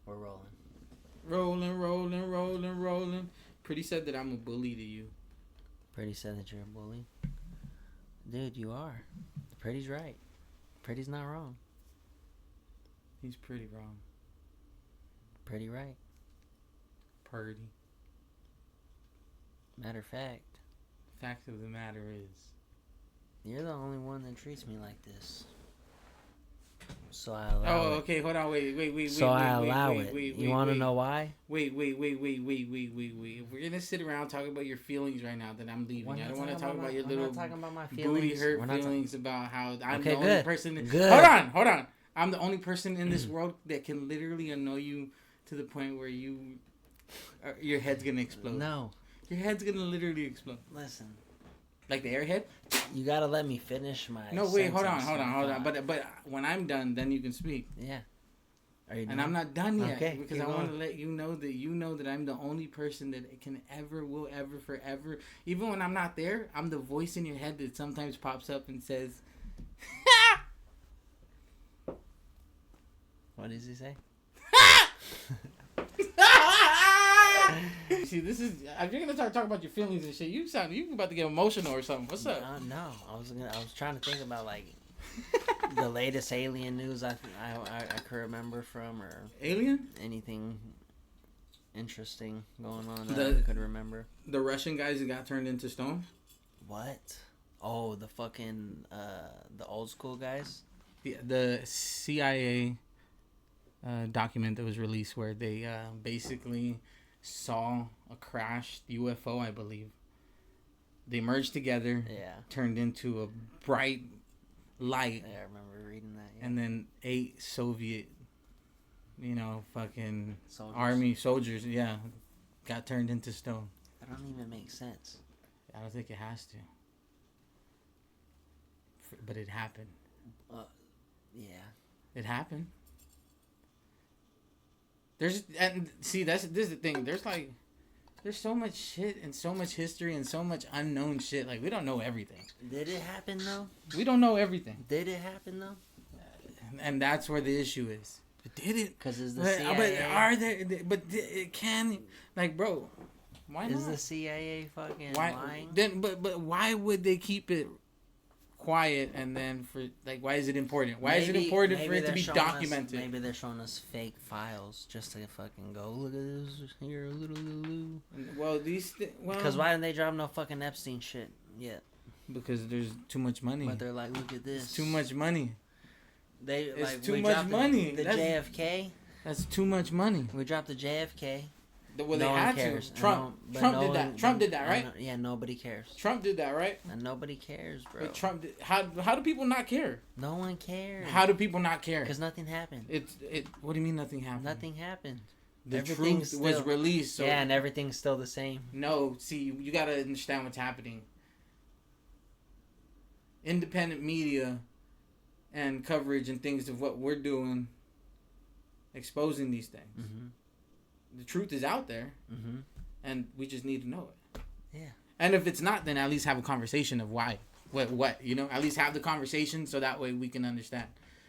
We're rolling. Rolling. Pretty said that I'm a bully to you. Pretty said that you're a bully. Dude, you are. Pretty's right. Pretty's not wrong. He's pretty wrong. Pretty right. Purdy. Matter of fact. Fact of the matter is, you're the only one that treats me like this. So I allow it. Oh, okay, hold on, wait. So I allow it. You want to know why? Wait. If we're gonna sit around talking about your feelings right now, then I'm leaving. I don't want to talk about your little booty hurt feelings about how I'm the only person. Hold on. I'm the only person in this world that can literally annoy you to the point where your head's gonna explode. No. Your head's gonna literally explode. Listen. Like the airhead? You gotta let me finish my. No, wait, hold on. But when I'm done, then you can speak. Yeah. Are you done? And I'm not done yet, okay, because I want to let you know that I'm the only person that will ever, forever. Even when I'm not there, I'm the voice in your head that sometimes pops up and says, What does he say? See, this is, if you're gonna start talking about your feelings and shit, you about to get emotional or something. What's up? No, I was trying to think about like the latest alien news I could remember from, or alien, anything interesting going on that I could remember. The Russian guys that got turned into stone. What? Oh, the fucking the old school guys. The CIA document that was released where they basically saw a crashed UFO, I believe. They merged together, turned into a bright light. Yeah, I remember reading that. Yeah. And then 8 Soviet, fucking soldiers. army soldiers, got turned into stone. That don't even make sense. I don't think it has to. But it happened. Yeah. It happened. This is the thing. There's so much shit and so much history and so much unknown shit. Like, we don't know everything. Did it happen though? We don't know everything. Did it happen though? And that's where the issue is. But did it? Because is the CIA? But are there? But it can. Like, bro, why not? Is the CIA fucking lying? Then, but why would they keep it quiet? And then why is it important? Why is it important for it to be documented? Maybe they're showing us fake files just to fucking go, look at this here, a little. Well, because why didn't they drop no fucking Epstein shit yet? Because there's too much money. But they're like, look at this. It's too much money. It's too much money. The JFK. That's too much money. We dropped the JFK. Well, they had to. Trump did that. Trump did that, right? Yeah, nobody cares. Trump did that, right? And nobody cares, bro. But Trump did, how do people not care? No one cares. How do people not care? Because nothing happened. What do you mean nothing happened? Nothing happened. The truth was released. So yeah, and everything's still the same. No, see, you got to understand what's happening. Independent media and coverage and things of what we're doing, exposing these things. Mm-hmm. The truth is out there, and we just need to know it. Yeah. And if it's not, then at least have a conversation of why, what, at least have the conversation so that way we can understand.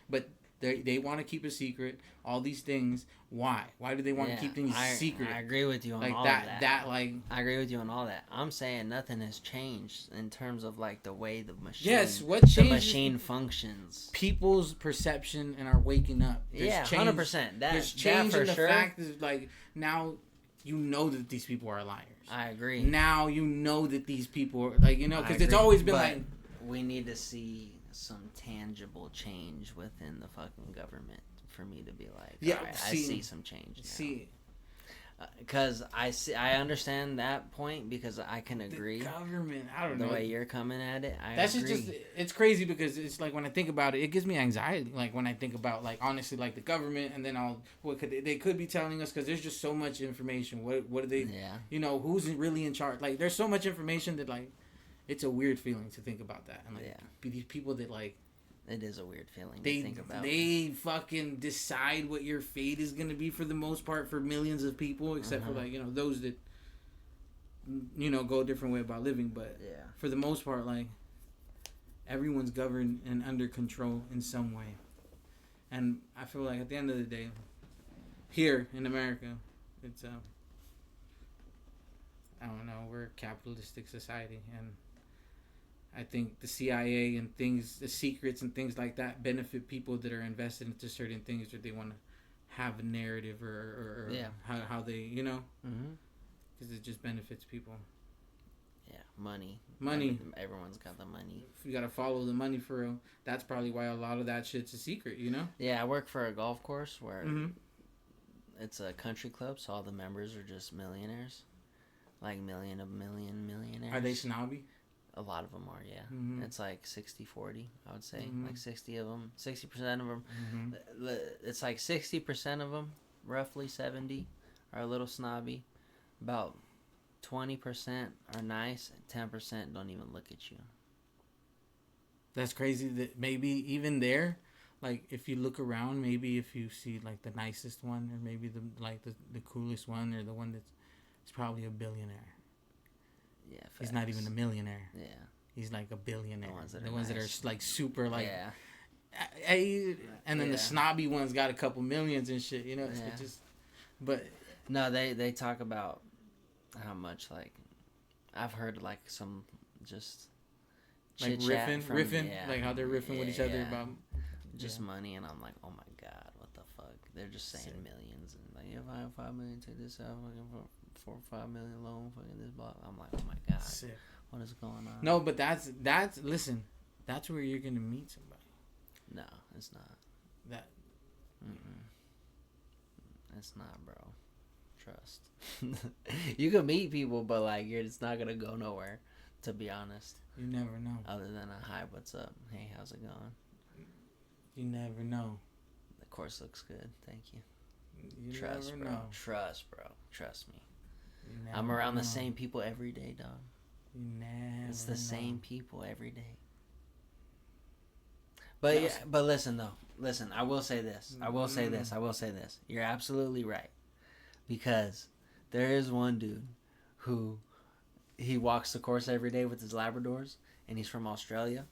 But they want to keep a secret. All these things. Why? Why do they want to keep things secret? I agree with you on all that. that. I agree with you on all that. I'm saying nothing has changed in terms of like the way the machine. Yes, what changed? The machine functions. People's perception and are waking up. There's 100%. There's change in the fact is like now, you know that these people are liars. I agree. Now you know that these people are because it's always been like we need to see some tangible change within the fucking government for me to be like, I see some change now. See, because I understand that point because I can agree. The government, I don't know the way you're coming at it. That's just it's crazy because it's like when I think about it, it gives me anxiety. Like when I think about like honestly like the government, and then they could be telling us because there's just so much information. What are they? Yeah. Who's really in charge? Like there's so much information that like it's a weird feeling to think about that. And like these people that like. It is a weird feeling to think about. They fucking decide what your fate is going to be for the most part for millions of people, except for like, those that, go a different way about living. But for the most part, like, everyone's governed and under control in some way. And I feel like at the end of the day, here in America. It's I don't know. We're a capitalistic society, and I think the CIA and things, the secrets and things like that, benefit people that are invested into certain things that they want to have a narrative or how they, you know, because it just benefits people. Yeah, money. Everyone's got the money. You got to follow the money for real. That's probably why a lot of that shit's a secret, you know? Yeah, I work for a golf course where it's a country club, so all the members are just millionaires. Like millionaires. Are they snobby? A lot of them are, yeah. It's like 60-40, I would say. Like 60% of them. It's like 60% of them, roughly 70, are a little snobby. About 20% are nice, and 10% don't even look at you. That's crazy that maybe even there, like if you look around, maybe if you see like the nicest one, or maybe the coolest one, or the one that's probably a billionaire. Yeah, facts. He's not even a millionaire. Yeah, he's like a billionaire. The ones that are like super like. Yeah. And then the snobby ones got a couple millions and shit. You know, it's just. But no, they talk about how much, like, I've heard like some just like riffing, like how they're riffing with each other about just money, and I'm like, oh my god, what the fuck? They're just saying millions, and like, if I have 5 million, take this out, fucking 4 or 5 million loan, fucking this block. I'm like, oh my god, what is going on? No, but that's listen, that's where you're gonna meet somebody. No, it's not. That. It's not, bro. Trust. You can meet people, but like it's not gonna go nowhere. To be honest, you never know. Other than a hi, what's up? Hey, how's it going? You never know. The course looks good. Thank you. You Trust, never bro. know. Trust, bro. Trust me. I'm around the same people every day, dog. You never. It's the same people every day. But yeah, but listen though. Listen, I will say this. I will say this. You're absolutely right. Because there is one dude who he walks the course every day with his Labradors, and he's from Australia,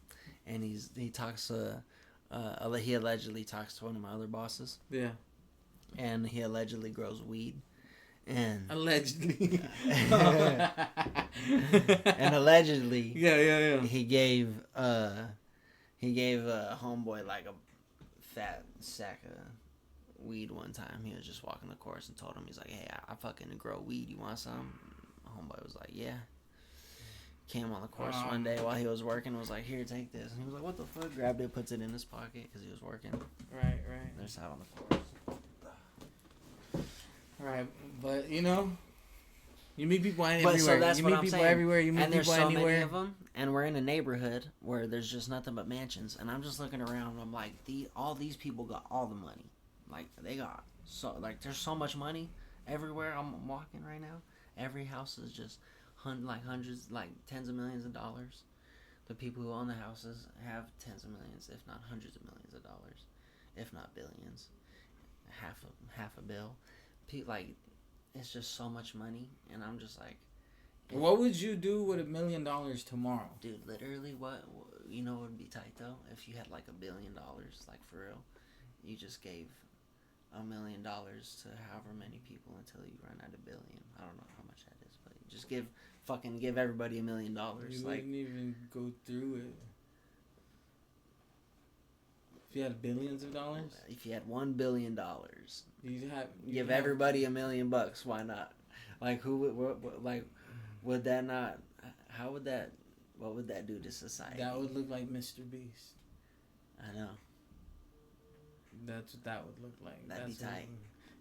and he talks he allegedly talks to one of my other bosses. Yeah. And he allegedly grows weed. And allegedly. And allegedly. Yeah. He gave a homeboy like a fat sack of weed one time. He was just walking the course and told him, he's like, hey, I fucking grow weed, you want some? Homeboy was like, yeah. Came on the course one day while he was working, was like, here, take this. And he was like, what the fuck? Grabbed it, puts it in his pocket because he was working. Right. They're just out on the course. Right, but you know, you meet people everywhere. So that's you what meet I'm people saying. everywhere. You meet and people there's so anywhere. Many of them, and we're in a neighborhood where there's just nothing but mansions. And I'm just looking around, and I'm like, all these people got all the money. Like they got there's so much money everywhere. I'm walking right now. Every house is just hundreds, like tens of millions of dollars. The people who own the houses have tens of millions, if not hundreds of millions of dollars, if not billions. Half a bill. Like, it's just so much money, and I'm just like, what would you do with $1 million tomorrow? Dude, literally, what you know would be tight though? If you had like $1 billion, like for real, you just gave $1 million to however many people until you run out of billion. I don't know how much that is, but you just give everybody $1 million. You wouldn't even go through it. If you had billions of dollars? If you had $1 billion, give everybody $1 million. Why not? Like, would that not? How would that? What would that do to society? That would look like Mr. Beast. I know. That's what that would look like. That'd be tight.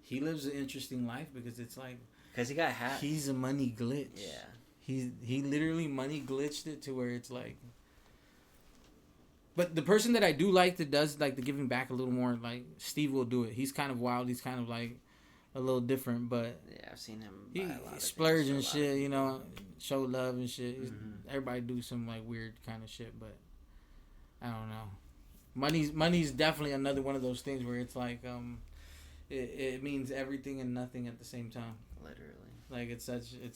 He lives an interesting life because it's like. Because he got hacked. He's a money glitch. Yeah. He literally money glitched it to where it's like. But the person that I do like that does like the giving back a little more, like Steve will do it. He's kind of wild. He's kind of like a little different, but yeah, I've seen him. He splurge and shit, you know, show love and shit. Everybody do some like weird kind of shit, but I don't know. Money's definitely another one of those things where it's like it means everything and nothing at the same time. Literally, like it's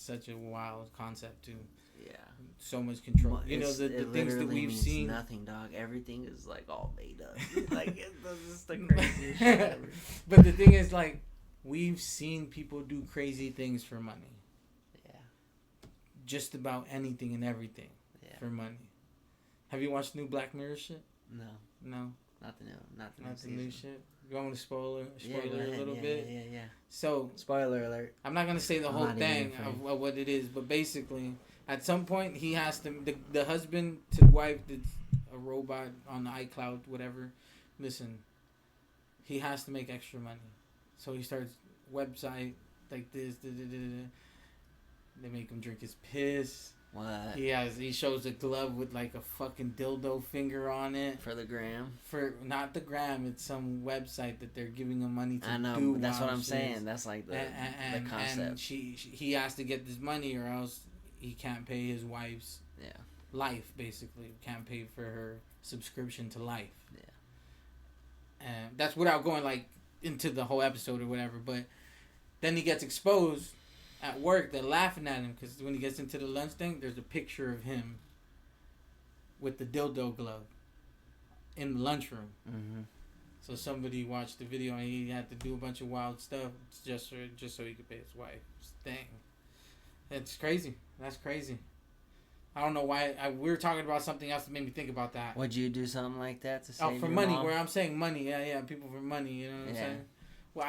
such a wild concept too. Yeah. So much control. You know, the things that we've seen. Nothing, dog. Everything is like all made up. Like, it's just the craziest shit ever. But the thing is, like, we've seen people do crazy things for money. Yeah. Just about anything and everything for money. Have you watched new Black Mirror shit? No. Not the new shit. You want me to spoil a little bit? Yeah. So, spoiler alert. I'm not gonna say the whole thing of what it is, but basically, at some point, he has to the husband to the wife that's a robot on the iCloud, whatever. Listen, he has to make extra money, so he starts website like this. They make him drink his piss. What? He shows a glove with like a fucking dildo finger on it. For the gram? For not the gram, it's some website that they're giving him money to do. I know, that's what I'm saying. That's like the concept. And he has to get this money or else he can't pay his wife's life, basically. Can't pay for her subscription to life. Yeah. And that's without going like into the whole episode or whatever, but then he gets exposed at work. They're laughing at him because when he gets into the lunch thing, there's a picture of him with the dildo glove in the lunchroom. Mm-hmm. So somebody watched the video and he had to do a bunch of wild stuff just so he could pay his wife's thing. It's crazy. That's crazy. I don't know why. We were talking about something else that made me think about that. Would you do something like that to save for your money? mom? Where I'm saying money, yeah, people for money. You know what I'm saying? Well,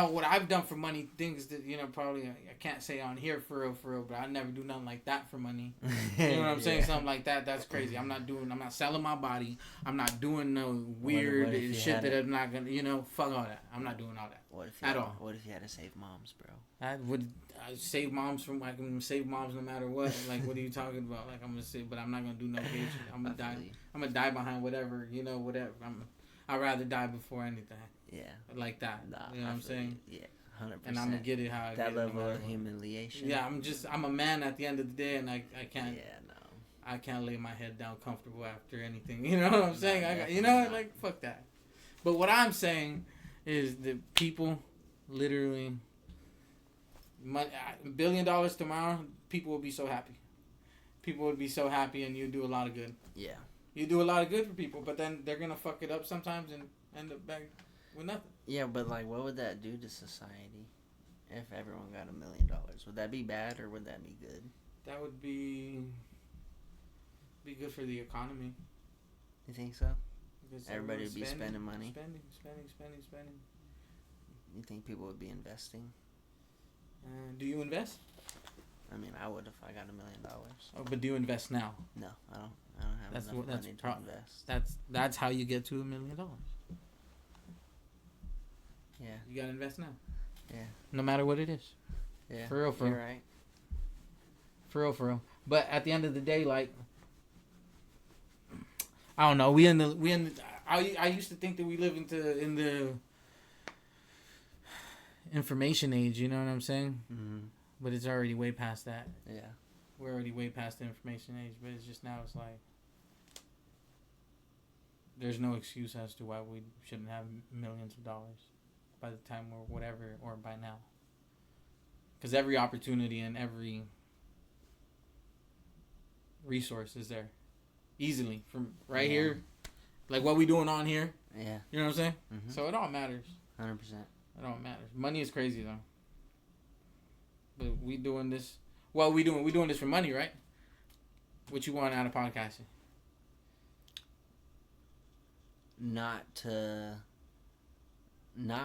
what I've done for money, things that probably I can't say on here for real, but I never do nothing like that for money. You know what I'm saying? Something like that. That's crazy. I'm not selling my body. I'm not doing no weird shit that I'm not gonna. Fuck all that. I'm not doing all that. What if you had to save moms, bro? I save moms from. I can save moms no matter what. Like, what are you talking about? Like, I'm gonna save, but I'm not gonna do no gay shit. I'm gonna die. I'm gonna die behind whatever. Whatever. I'd rather die before anything. Yeah. Like that. You know what I'm saying? Yeah. 100%. And I'm gonna get it how I that get level it. of humiliation. Yeah, I'm a man at the end of the day, and I can't. Yeah, no. I can't lay my head down comfortable after anything. You know what I'm saying? Like fuck that. But what I'm saying is that people, literally, $1 billion tomorrow, people will be so happy. People would be so happy, and you do a lot of good. Yeah. You do a lot of good for people, but then they're gonna fuck it up sometimes and end up back with nothing. Yeah, but like, what would that do to society if everyone got $1 million? Would that be bad or would that be good? That would be good for the economy. You think so? Because everybody would be spending money. Spending. You think people would be investing? Do you invest? I mean, I would if I got $1 million. Oh, but do you invest now? No, I don't have enough money to invest. That's how you get to $1 million. Yeah. You gotta invest now. Yeah. No matter what it is. Yeah. For real. You're right. For real. But at the end of the day, like, I don't know. I used to think that we live in the information age. You know what I'm saying? Mm-hmm. But it's already way past that. Yeah. We're already way past the information age. But it's just now. It's like there's no excuse as to why we shouldn't have millions of dollars by the time or whatever, or by now. Because every opportunity and every resource is there. Easily. From right here. Like what we doing on here. Yeah. You know what I'm saying? Mm-hmm. So it all matters. 100%. It all matters. Money is crazy though. But we doing this. What we doing? We doing this for money, right? What you want out of podcasting? Not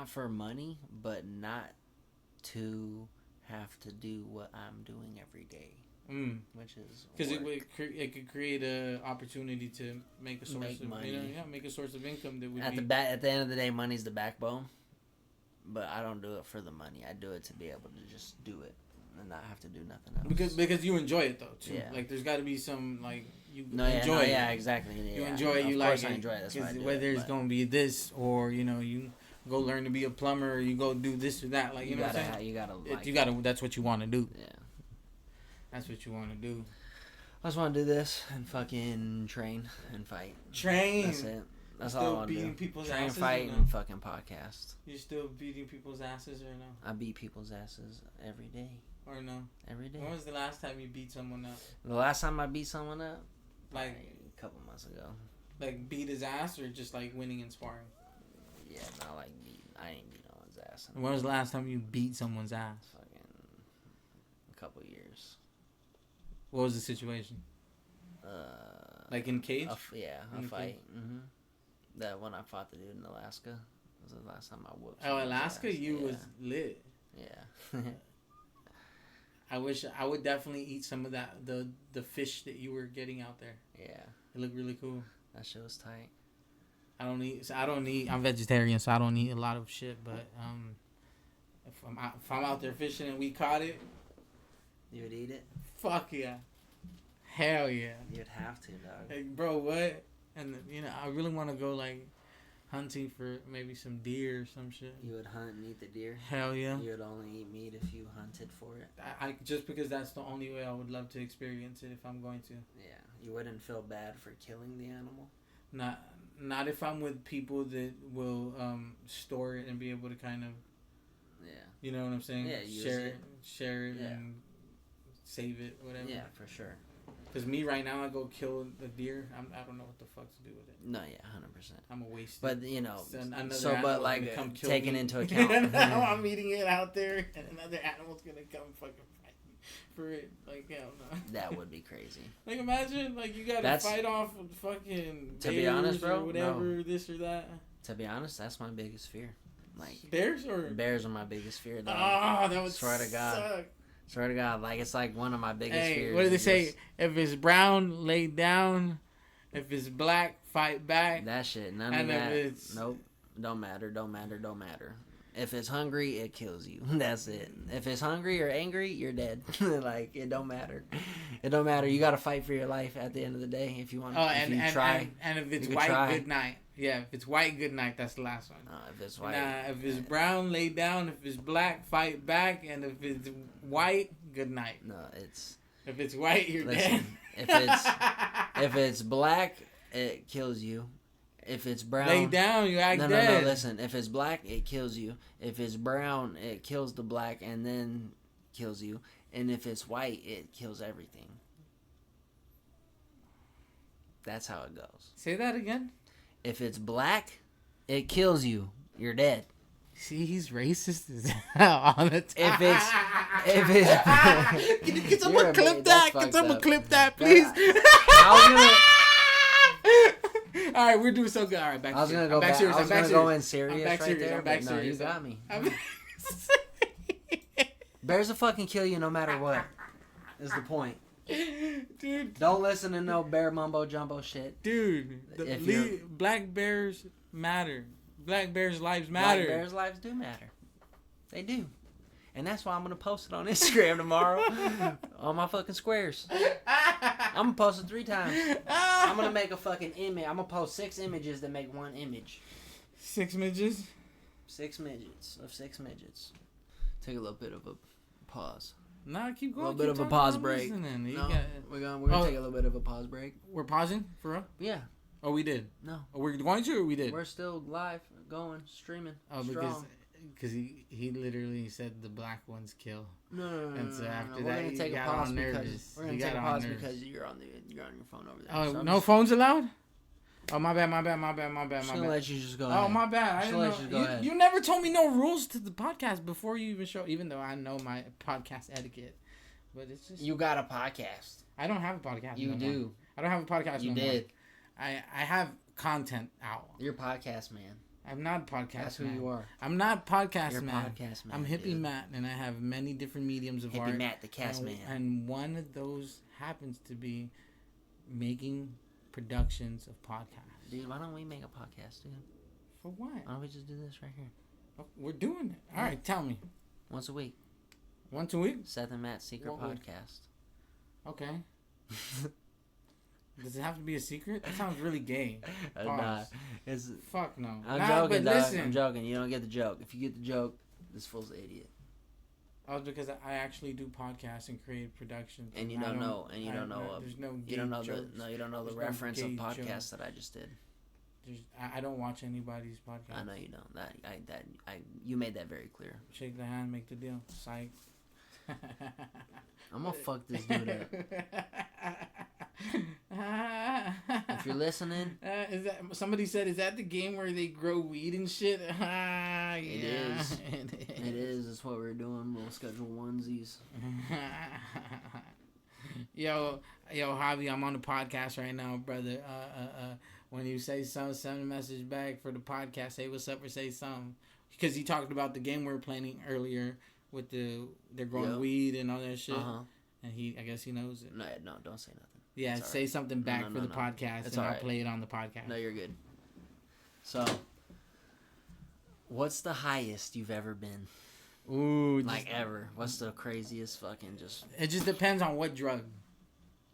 for money, but not to have to do what I'm doing every day. Which is because it could create a opportunity to make a source of money. Make a source of income that would at the end of the day, money's the backbone. But I don't do it for the money. I do it to be able to just do it and not have to do nothing else. Because you enjoy it though too. Yeah. Like there's got to be some like you enjoy it. Yeah, exactly. Yeah. You enjoy it. You like it. I enjoy it. That's why I do whether it's gonna be this or you go learn to be a plumber or you go do this or that. Like you know what I'm saying. You gotta. That's what you want to do. Yeah. That's what you want to do. I just want to do this and fucking train and fight. Train. That's it. That's all I want to do. Beating people's train, asses. Fight, and fucking podcast. You're still beating people's asses or no? I beat people's asses every day. Or no? Every day. When was the last time you beat someone up? The last time I beat someone up? Like a couple months ago. Like beat his ass or just like winning and sparring? Yeah, not like beat. I ain't beat no one's someone's ass. When was the last time you beat someone's ass? Fucking a couple years. What was the situation? Like in cage? A fight. Mm-hmm. That when I fought the dude in Alaska was the last time I whooped. Oh, Alaska, you was lit. Yeah. I wish I would definitely eat some of that the fish that you were getting out there. Yeah. It looked really cool. That shit was tight. I don't eat. I'm vegetarian, so I don't eat a lot of shit. But if I'm out there fishing and we caught it, you would eat it. Fuck yeah, hell yeah. You'd have to, dog. Like, bro, what? And I really want to go like hunting for maybe some deer or some shit. You would hunt and eat the deer? Hell yeah. You would only eat meat if you hunted for it? I just because that's the only way I would love to experience it if I'm going to. Yeah. You wouldn't feel bad for killing the animal? Not if I'm with people that will store it and be able to kind of... Yeah. You know what I'm saying? Yeah, share it and save it, whatever. Yeah, for sure. Because me right now, I go kill a deer. I don't know what the fuck to do with it. No, yeah, 100%. I'm a waste. But but like taking into account, I'm eating it out there, and another animal's gonna come fucking fight me for it. Like, hell no. That would be crazy. Like, imagine like you gotta fight off with fucking to be honest, bro, or whatever, this or that. To be honest, that's my biggest fear. Like bears are my biggest fear. Though. Oh, that would swear to God. Suck. Swear to God, like it's like one of my biggest fears. What do they say? If it's brown, lay down. If it's black, fight back. That shit, none of that. Nope, don't matter. If it's hungry, it kills you. That's it. If it's hungry or angry, you're dead. Like it don't matter. It don't matter. You got to fight for your life at the end of the day if you want. And if it's white, good night. Yeah, if it's white, good night. That's the last one. If it's white. If it's brown, lay down. If it's black, fight back. And if it's white, good night. No, it's... If it's white, you're dead. If it's black, it kills you. If it's brown... Lay down, you act dead. No, listen. If it's black, it kills you. If it's brown, it kills the black and then kills you. And if it's white, it kills everything. That's how it goes. Say that again. If it's black, it kills you. You're dead. See, he's racist as hell all the time. If it's Can someone clip that? Can someone clip that, please? All right, we're doing so good. All right, back to serious. I was going to go in serious right there, but no, you got me. Bears will fucking kill you no matter what, is the point. Dude, don't listen to no bear mumbo jumbo shit, dude. Black bears matter. Black bears' lives matter. Black bears' lives do matter. They do, and that's why I'm gonna post it on Instagram tomorrow on my fucking squares. I'm gonna post it 3 times. I'm gonna make a fucking image. I'm gonna post 6 images that make 1 image. 6 midgets. 6 midgets of 6 midgets. Take a little bit of a pause. Nah, keep going. A little bit of a pause break. We're gonna take a little bit of a pause break. We're pausing for real? Yeah. Oh, we did. No. Oh, we're going to, or we did? We're still live, going, streaming. Oh, because he literally said the black ones kill. No. And so after we're that, gonna take a pause nervous. We're gonna take a pause because you're on your phone over there. Oh, so no phones allowed? Oh, my bad. I'm gonna let you just go ahead. Oh, my bad. I didn't know. You never told me no rules to the podcast before you even show. Even though I know my podcast etiquette, but it's just you got a podcast. I don't have a podcast. You do. I don't have a podcast. You did. I have content out. You're a podcast man. I'm not a podcast That's man. Who you are. I'm not podcast You're man. Podcast man. I'm Hippie Matt, and I have many different mediums of art. Hippie Matt, the cast man. And one of those happens to be making productions of podcasts. Dude, why don't we make a podcast, dude? For what? Why don't we just do this right here? Oh, we're doing it. All right, tell me. Once a week. Once a week? Seth and Matt's secret podcast. Okay. Does it have to be a secret? That sounds really gay. Nah, fuck no. I'm joking, dog. Listen. I'm joking. You don't get the joke. If you get the joke, this fool's an idiot. Oh, because I actually do podcasts and create productions. And you don't know. And you don't know. There's no gay jokes. You don't know the reference of podcasts that I just did. I don't watch anybody's podcast. I know you don't. You made that very clear. Shake the hand, make the deal. Psych. I'm gonna fuck this dude up. If you're listening, is that somebody said? Is that the game where they grow weed and shit? Yeah. It is. It is. It's what we're doing. We'll schedule onesies. Yo, Javi, I'm on the podcast right now, brother. When you say something, send a message back for the podcast. Say what's up or say something. Because he talked about the game we were playing earlier with they're growing weed and all that shit. And I guess he knows it. No, don't say nothing. Yeah, say right. Something back for the podcast, and I'll play it on the podcast. No, you're good. So, what's the highest you've ever been? Ooh, like ever. What's the craziest fucking just... It just depends on what drug.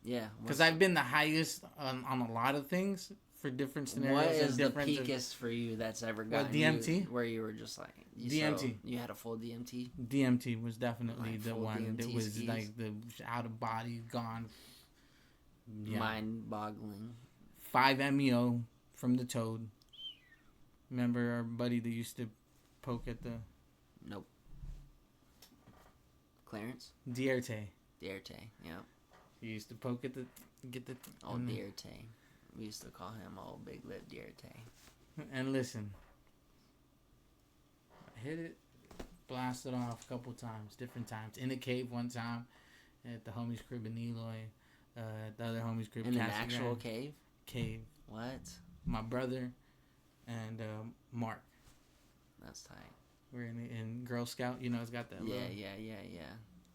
Yeah. Because I've been the highest on a lot of things for different scenarios. What is the peakest for you that's ever gotten DMT? Where you were just like... DMT. You had a full DMT? DMT was definitely like the one DMT that was skis? like the out of body, gone. Yeah. Mind-boggling. 5-MeO from the Toad. Remember our buddy that used to poke at the... Nope. Clarence? Dierte, yep. He used to poke at Old Dierte. We used to call him Old Big Lip Dierte. And listen. I hit it, blasted off a couple times, different times. In a cave one time, at the homie's crib in Eloy. At the other homie's crib. In an actual cave? Cave. What? My brother and Mark. That's tight. We're in Girl Scout. You know, it's got that yeah.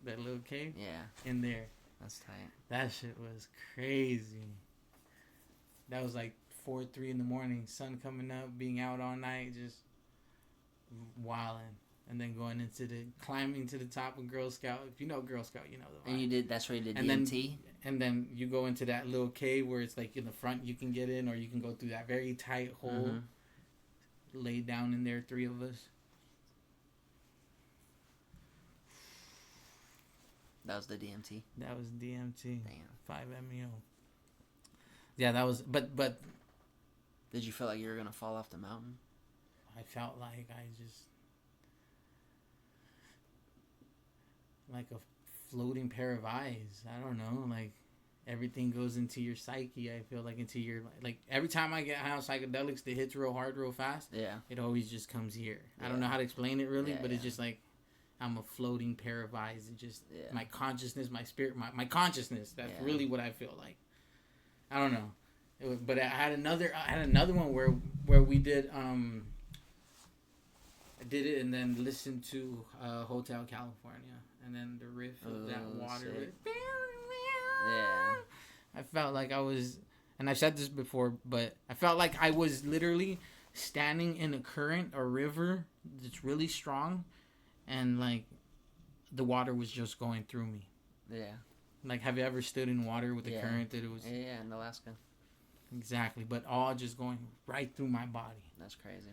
That little cave? Yeah. In there. That's tight. That shit was crazy. That was like 4-3 in the morning. Sun coming up, being out all night, just wilding. And then climbing to the top of Girl Scout. If you know Girl Scout, you know the vibe. That's where you did DMT? And then you go into that little cave where it's like in the front you can get in, or you can go through that very tight hole. Laid down in there, 3 of us. That was the DMT? That was DMT. Damn. 5-MeO. Yeah, that was... But... Did you feel like you were going to fall off the mountain? I felt like I just... Like a floating pair of eyes. I don't know. Like, everything goes into your psyche. I feel like into your... Like, every time I get high on psychedelics that hits real hard, real fast, it always just comes here. I don't know how to explain it really, but it's just like... I'm a floating pair of eyes. And just my consciousness, my spirit, my consciousness. That's really what I feel like. I don't know. But I had another one where we did... I did it and then listened to Hotel California. And then the riff of that water. Yeah. I felt like I was... And I've said this before, but I felt like I was literally standing in a current or river that's really strong. And, like, the water was just going through me. Yeah. Like, have you ever stood in water with a current that it was... Yeah, in Alaska. Exactly. But all just going right through my body. That's crazy.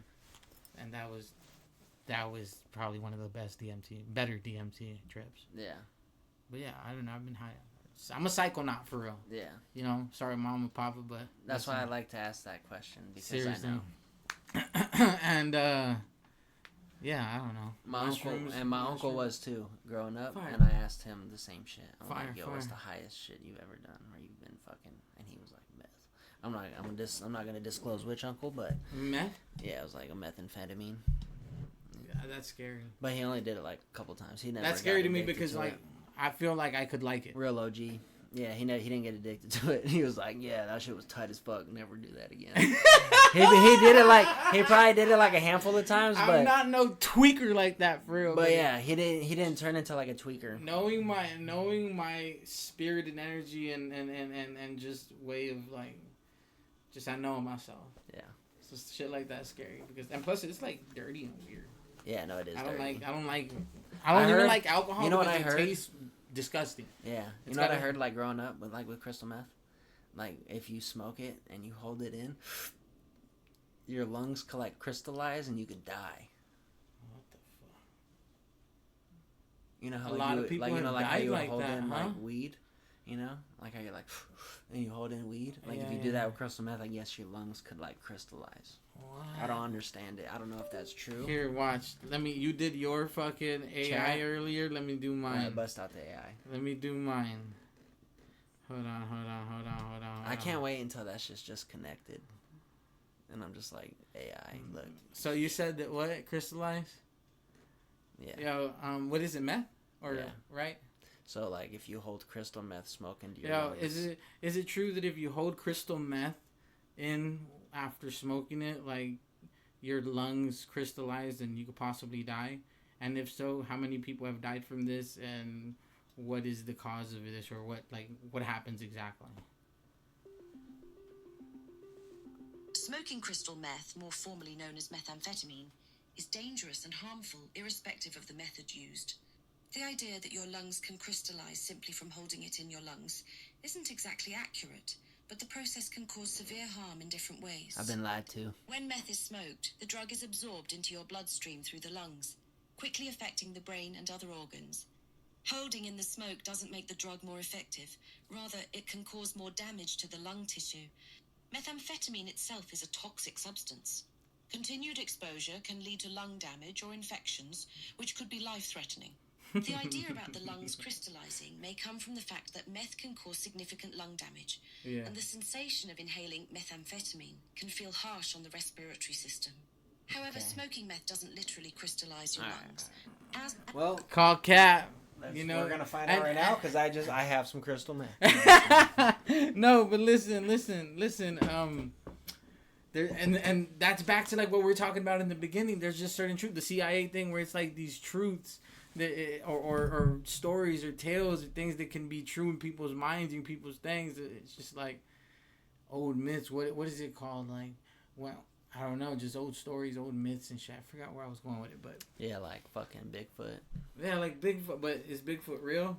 And that was probably one of the better DMT trips. Yeah. But, yeah, I don't know. I've been high. I'm a psychonaut for real. Yeah. You know, sorry, Mom and Papa, but... That's why I like to ask that question. Because seriously. I know. And, yeah, I don't know. My uncle was too growing up, and I asked him the same shit. I'm like, yo, what's the highest shit you've ever done where you've been fucking? And he was like, meth. I'm not gonna disclose which uncle, but meth. Yeah, it was like a methamphetamine. Yeah, that's scary. But he only did it like a couple times. He never. That's scary to me because like I feel like I could like it. Real OG. Yeah, he didn't get addicted to it. He was like, yeah, that shit was tight as fuck. Never do that again. he did it like, he probably did it like a handful of times. But I'm not no tweaker like that for real. But yeah, he didn't turn into like a tweaker. Knowing my spirit and energy and just way of like, just I know myself. Yeah. So shit like that's scary and plus it's like dirty and weird. Yeah, no, it is. I don't even like alcohol. You know what I heard? It tastes disgusting. Yeah. You know what I heard like growing up with crystal meth? Like if you smoke it and you hold it in, your lungs could like crystallize and you could die. What the fuck? You know how a lot of people have how you like hold that, in huh? like weed? You know? Like how you're like and you hold in weed? Like if you do that with crystal meth, I guess your lungs could like crystallize. What? I don't understand it. I don't know if that's true. Here, watch. You did your fucking AI earlier. Let me do mine. Bust out the AI. Let me do mine. Hold on. I can't wait until that shit's just connected. And I'm just like, AI, look. So you said that what? Crystallize? Yeah. Yo, what is it, meth? Or, yeah. Right? So, like, if you hold crystal meth smoke into your lungs... Is it true that if you hold crystal meth in after smoking it, like, your lungs crystallize and you could possibly die? And if so, how many people have died from this, and what is the cause of this, or what happens exactly? Smoking crystal meth, more formally known as methamphetamine, is dangerous and harmful irrespective of the method used. The idea that your lungs can crystallize simply from holding it in your lungs isn't exactly accurate, but the process can cause severe harm in different ways. I've been lied to. When meth is smoked, the drug is absorbed into your bloodstream through the lungs, quickly affecting the brain and other organs. Holding in the smoke doesn't make the drug more effective. Rather, it can cause more damage to the lung tissue. Methamphetamine itself is a toxic substance. Continued exposure can lead to lung damage or infections, which could be life-threatening. The idea about the lungs crystallizing may come from the fact that meth can cause significant lung damage, and the sensation of inhaling methamphetamine can feel harsh on the respiratory system. However, smoking meth doesn't literally crystallize your lungs. Well, call Cap. You know, we're gonna find out right now because I have some crystal meth. No, but listen. There and that's back to like what we were talking about in the beginning. There's just certain truth. The CIA thing where it's like these truths that or stories or tales or things that can be true in people's minds and people's things. It's just like old myths. What is it called? Like, well, I don't know, just old stories, old myths and shit. I forgot where I was going with it, but... Yeah, like fucking Bigfoot. Yeah, like Bigfoot, but is Bigfoot real?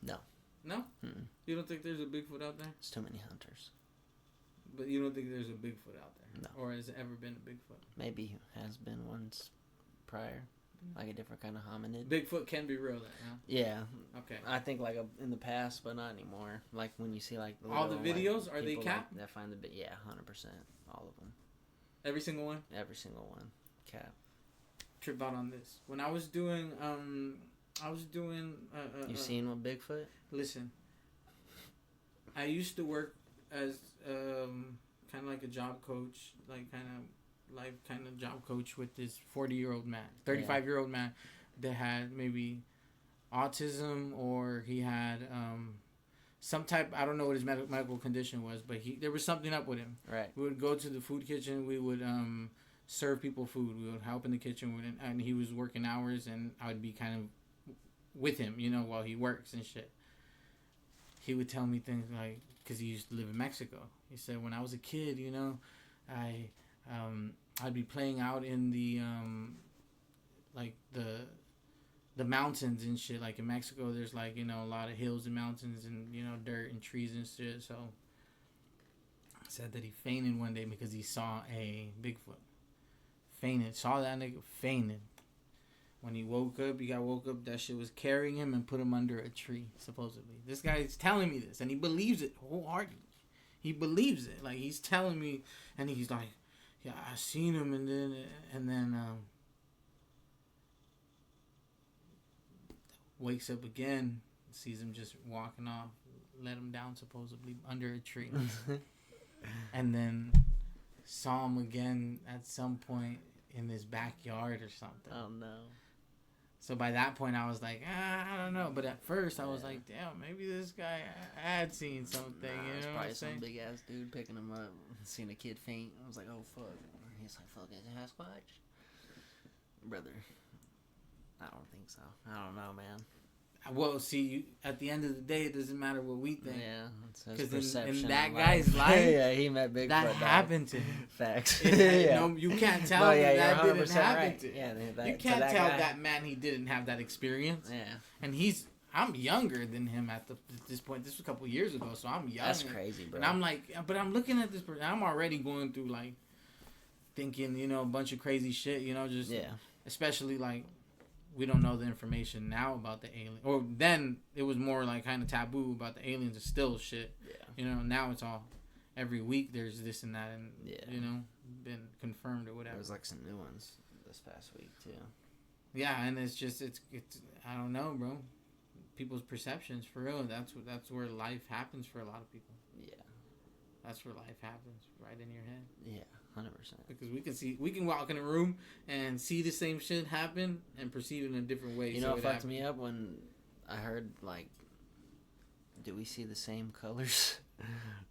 No. No? Mm-mm. You don't think there's a Bigfoot out there? It's too many hunters. But you don't think there's a Bigfoot out there? No. Or has there ever been a Bigfoot? Maybe has been once prior. Like a different kind of hominid. Bigfoot can be real then, huh? Yeah. Okay. I think like in the past, but not anymore. Like when you see like... All the videos, are they cap? That find the... Yeah, 100%. All of them. Every single one? Every single one. Cap. Trip out on this. When I was doing, You seen what Bigfoot? Listen. I used to work as, kind of like a job coach, like kind of job coach with this 40-year-old man, 35-year-old man that had maybe autism, or he had, some type, I don't know what his medical condition was, but there was something up with him. Right. We would go to the food kitchen. We would serve people food. We would help in the kitchen. And he was working hours, and I would be kind of with him, you know, while he works and shit. He would tell me things like, because he used to live in Mexico. He said, when I was a kid, you know, I'd be playing out in the, like the mountains and shit. Like in Mexico, there's like, you know, a lot of hills and mountains and, you know, dirt and trees and shit. So I said that he fainted one day because he saw a Bigfoot. Fainted. Saw that nigga, fainted. When he woke up, that shit was carrying him and put him under a tree, supposedly. This guy's telling me this, and he believes it wholeheartedly. He believes it. Like, he's telling me, and he's like, yeah, I seen him, and then wakes up again, sees him just walking off, let him down supposedly under a tree. And then saw him again at some point in his backyard or something. Oh no. So by that point I was like, I don't know. But at first I was like, damn, maybe this guy had seen something. You know, probably some big ass dude picking him up, seeing a kid faint. I was like, oh fuck. He's like, fuck, is it Sasquatch? Brother, I don't think so. I don't know, man. Well, see, at the end of the day, it doesn't matter what we think. Yeah, because in that guy's life, yeah, he met Bigfoot. That happened to him. Facts. Yeah. No, you can't tell that didn't happen right. to him. Yeah, you can't tell that man he didn't have that experience. Yeah, and I'm younger than him at this point. This was a couple years ago, so I'm young. That's crazy, bro. And I'm like, but I'm looking at this person. I'm already going through like thinking, you know, a bunch of crazy shit. You know, just especially like. We don't know the information now about the alien. Or then it was more like kind of taboo about the aliens. It's still shit. Yeah. You know, now it's all, every week there's this and that and, you know, been confirmed or whatever. There's like some new ones this past week too. Yeah, and it's just, it's I don't know, bro. people's perceptions for real. That's where life happens for a lot of people. Yeah. That's where life happens, right in your head. Yeah, 100%. Because we can walk in a room and see the same shit happen and perceive it in a different way. You know what fucked me up when I heard, like, do we see the same colors?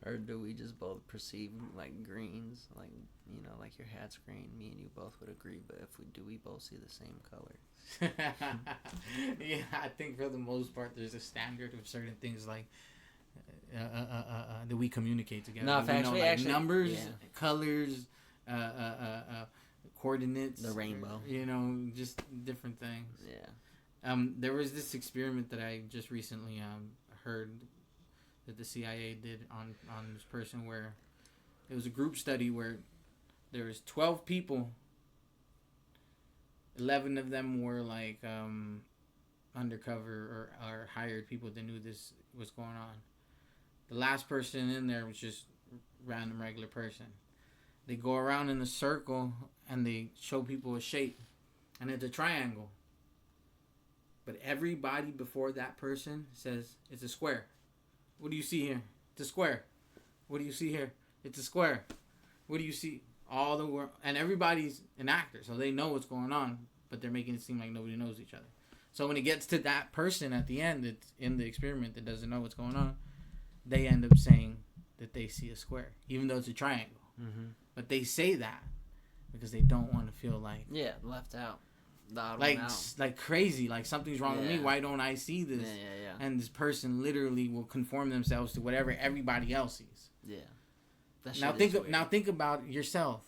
Or do we just both perceive, like, greens? Like, you know, like your hat's green, me and you both would agree, but we both see the same color? Yeah, I think for the most part there's a standard of certain things, like that we communicate together. No, actually, like numbers, colors, coordinates, the rainbow. You know, just different things. Yeah. There was this experiment that I just recently heard that the CIA did on this person, where it was a group study where there was 12 people. 11 of them were like undercover or hired people that knew this was going on. The last person in there was just random regular person. They go around in a circle and they show people a shape, and it's a triangle. But everybody before that person says it's a square. What do you see here? It's a square. What do you see here? It's a square. What do you see? All the world, and everybody's an actor, so they know what's going on, but they're making it seem like nobody knows each other. So when it gets to that person at the end, it's in the experiment that doesn't know what's going on, they end up saying that they see a square, even though it's a triangle. Mm-hmm. But they say that because they don't want to feel like left out. Like crazy, like something's wrong with me. Why don't I see this? Yeah. And this person literally will conform themselves to whatever everybody else sees. Yeah. Now think about yourself.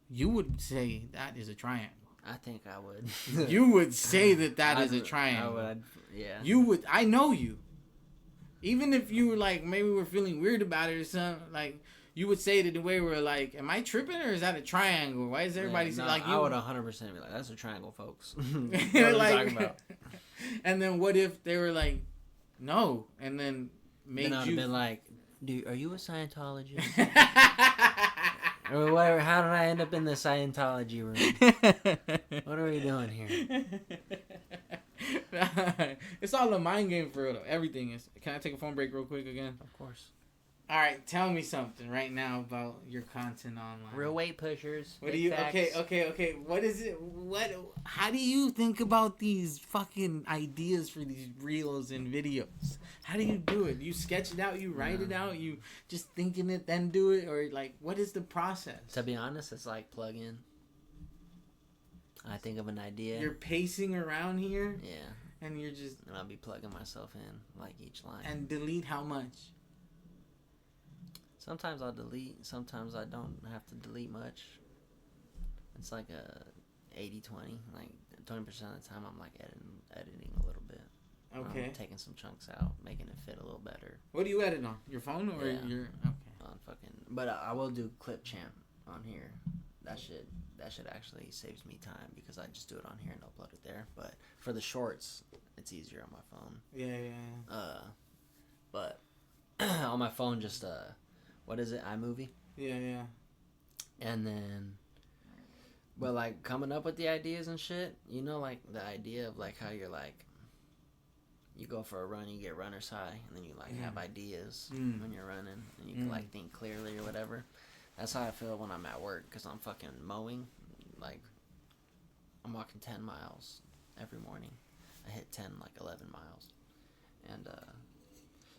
You would say that is a triangle. I think I would. You would say that is a triangle. I would. Yeah. You would. I know you. Even if you were like, maybe we're feeling weird about it or something, like, you would say it in a way where, like, am I tripping or is that a triangle? Why is everybody like you? I would 100% be like, that's a triangle, folks. What are you talking about? And then what if they were like, no, and then made then I'd you have been like, dude, are you a Scientologist? Or whatever. How did I end up in the Scientology room? What are we doing here? It's all a mind game for real, though. Everything is. Can I take a phone break real quick again? Of course. All right, tell me something right now about your content online. Real weight pushers. What do you? Facts. Okay. What is it? How do you think about these fucking ideas for these reels and videos? How do you do it? You sketch it out. You write it out. You just thinking it, then do it, or like, what is the process? To be honest, it's like plug in. I think of an idea. You're pacing around here. Yeah. And you're just. And I'll be plugging myself in like each line. And delete how much? Sometimes I'll delete. Sometimes I don't have to delete much. It's like a 80-20. Like 20% of the time I'm like editing a little bit. Okay. Taking some chunks out, making it fit a little better. What do you edit on? Your phone or your? Okay. On fucking. But I will do Clip Champ on here. That shit actually saves me time because I just do it on here and upload it there. But for the shorts, it's easier on my phone. Yeah. But on my phone, just what is it? iMovie. Yeah. And then, but like coming up with the ideas and shit, you know, like the idea of like how you're like, you go for a run, you get runner's high, and then you like have ideas when you're running, and you can like think clearly or whatever. That's how I feel when I'm at work, because I'm fucking mowing. Like, I'm walking 10 miles every morning. I hit 10, like 11 miles. And,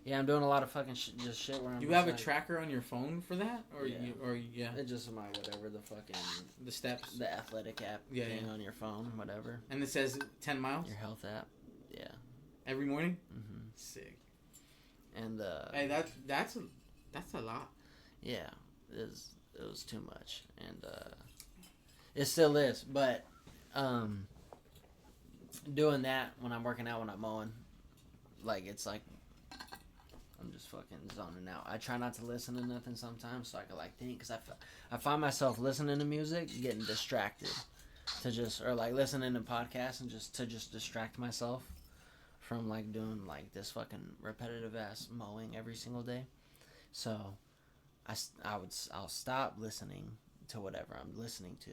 yeah, I'm doing a lot of fucking just shit where I'm. Do you have a tracker on your phone for that? Or yeah. It's just my whatever, the fucking. The steps. The athletic app thing on your phone, whatever. And it says 10 miles? Your health app. Yeah. Every morning? Mm-hmm. Sick. And, hey, that's a lot. Yeah. It was too much, and it still is. But doing that when I'm working out, when I'm mowing, like it's like I'm just fucking zoning out. I try not to listen to nothing sometimes, so I can like think, because I find myself listening to music, getting distracted, or like listening to podcasts and to distract myself from like doing like this fucking repetitive ass mowing every single day. So I'll stop listening to whatever I'm listening to,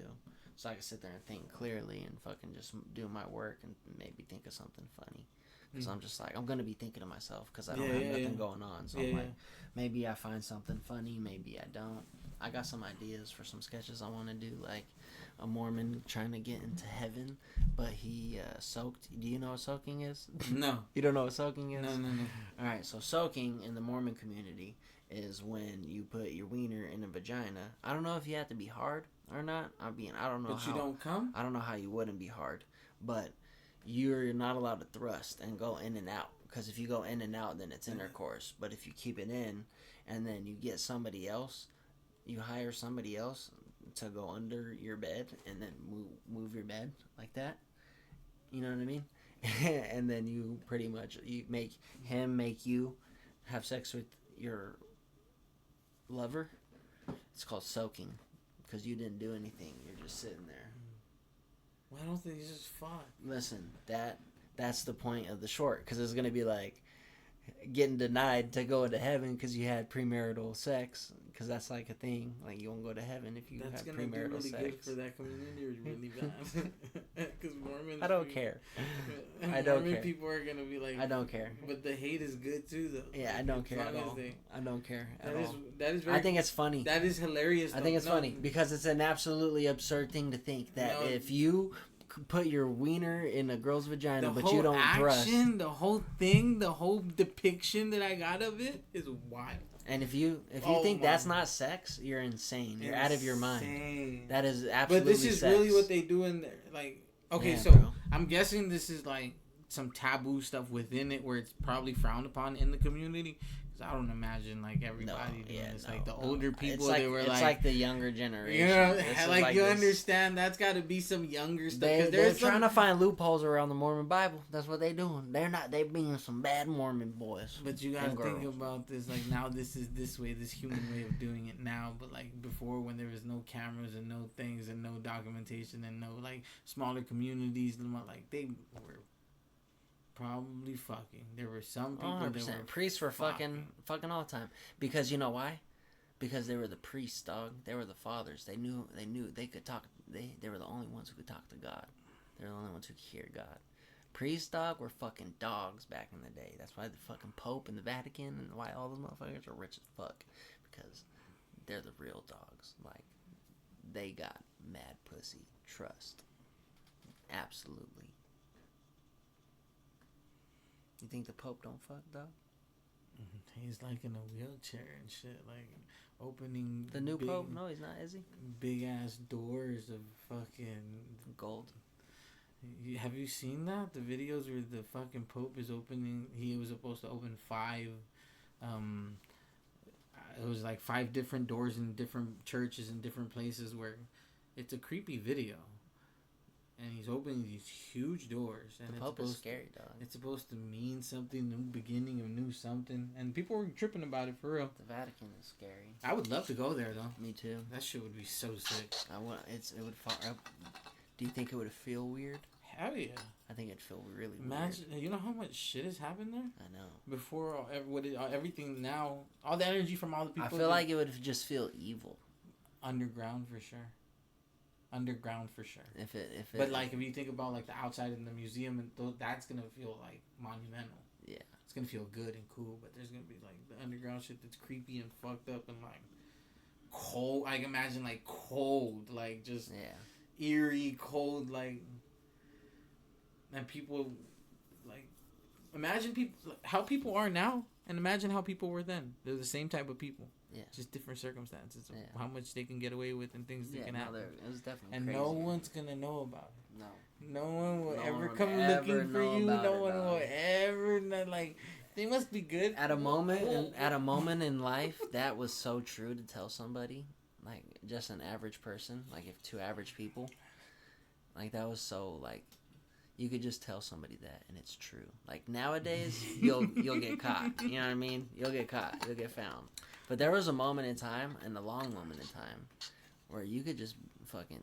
so I can sit there and think clearly and fucking just do my work and maybe think of something funny. Because I'm just like, I'm going to be thinking to myself because I don't have nothing going on. So I'm like, maybe I find something funny, maybe I don't. I got some ideas for some sketches I want to do, like a Mormon trying to get into heaven, but he soaked. Do you know what soaking is? No. You don't know what soaking is? No. All right, so soaking in the Mormon community is when you put your wiener in a vagina. I don't know if you have to be hard or not. I don't know but how. You don't come? I don't know how you wouldn't be hard, but you're not allowed to thrust and go in and out, because if you go in and out, then it's intercourse. But if you keep it in and then you get somebody else, you hire somebody else to go under your bed and then move your bed like that. You know what I mean? And then you pretty much you make him make you have sex with your lover. It's called soaking because you didn't do anything. You're just sitting there. Well, I don't think he's just fought. Listen, that's the point of the short, because it's gonna be like getting denied to go into heaven because you had premarital sex, because that's like a thing. Like, you won't go to heaven if you have premarital sex. That's gonna be really good for that community, or really bad? Because Mormons, I don't care. Mormon people are gonna be like, I don't care. But the hate is good too, though. Yeah, I don't care at all. I don't care at all. That is very, I think it's funny. That is hilarious. I think it's funny because it's an absolutely absurd thing to think that if you put your wiener in a girl's vagina, but you don't thrust. The whole thing, the whole depiction that I got of it is wild. And if you think that's not sex, you're insane. You're out of your mind. That is absolutely. But this is sex. really what they do in there. Like, okay, so bro. I'm guessing this is like some taboo stuff within it where it's probably frowned upon in the community. Because I don't imagine like everybody doing this. Like the older people, they were it's like the younger generation. You know, like you understand that's got to be some younger stuff. They're trying to find loopholes around the Mormon Bible. That's what they doing. They being some bad Mormon boys. But you gotta think about this. Like, now this is this way, this human way of doing it now. But like before, when there was no cameras and no things and no documentation and no like smaller communities, like they were probably fucking. There were some people 100%. that were priests were fucking all the time. Because you know why? Because they were the priests, dog. They were the fathers. They knew they could talk. They were the only ones who could talk to God. They were the only ones who could hear God. Priests, dog, were fucking dogs back in the day. That's why the fucking Pope and the Vatican and why all those motherfuckers are rich as fuck. Because they're the real dogs. Like, they got mad pussy. Trust. Absolutely. You think the Pope don't fuck, though? He's like in a wheelchair and shit, like opening the new Pope. No, he's not, is he? Big ass doors of fucking gold. Have you seen that? The videos where the fucking Pope is opening. He was supposed to open 5. It was like 5 different doors in different churches in different places. Where it's a creepy video. And he's opening these huge doors. And the Pope is scary, dog. It's supposed to mean something, new beginning of new something. And people were tripping about it, for real. The Vatican is scary. I would love to go there, though. Me too. That shit would be so sick. It would fall up. Do you think it would feel weird? Hell yeah. I think it'd feel really Imagine, weird. You know how much shit has happened there? I know. Before, everything now, all the energy from all the people. I feel like it would just feel evil. Underground, for sure. But like, if you think about like the outside in the museum, and that's gonna feel like monumental. Yeah, it's gonna feel good and cool. But there's gonna be like the underground shit that's creepy and fucked up and like cold. I can imagine like cold, like just eerie cold, like, and people like imagine people how people are now, and imagine how people were then. They're the same type of people. Yeah. Just different circumstances of how much they can get away with and things that can happen. It was definitely and crazy. No one's gonna know about it. No. No one will ever come looking for you. No one will ever like. They must be good. At a moment in life, that was so true to tell somebody, like just an average person, like if 2 average people, like that was so like. You could just tell somebody that, and it's true. Like nowadays, you'll get caught. You know what I mean? You'll get caught. You'll get found. But there was a moment in time, and a long moment in time, where you could just fucking